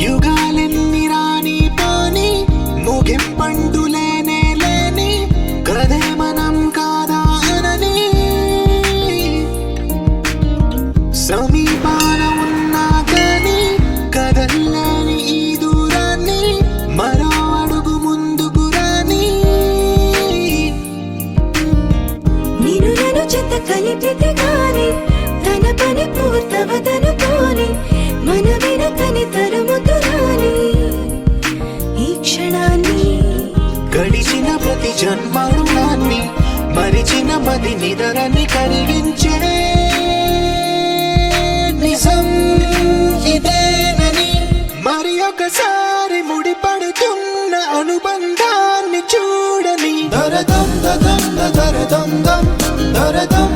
యుగాలెన్ని రాని పోని ముగింపండు లేనే లేని కథే మనం కాదా అనని సమీపాన ఉన్నా కానీ కదల్లేని ఈ దూరాన్ని మరో అడుగు ముందుకు రాని నేను నన్ను చెత్త కలిపితే గాని తన పని పూర్తవదనుకోని మన వెనకని తరుముతురాని ఈ క్షణాన్ని గడిచిన ప్రతి జన్మరుణాన్ని మరిచిన మది నిదరని కలిగించే నిజం ఇదేనని మరి ఒకసారి ముడిపడుతున్న అనుబంధాన్ని చూడని దరదం దదం దరదం దం దరదం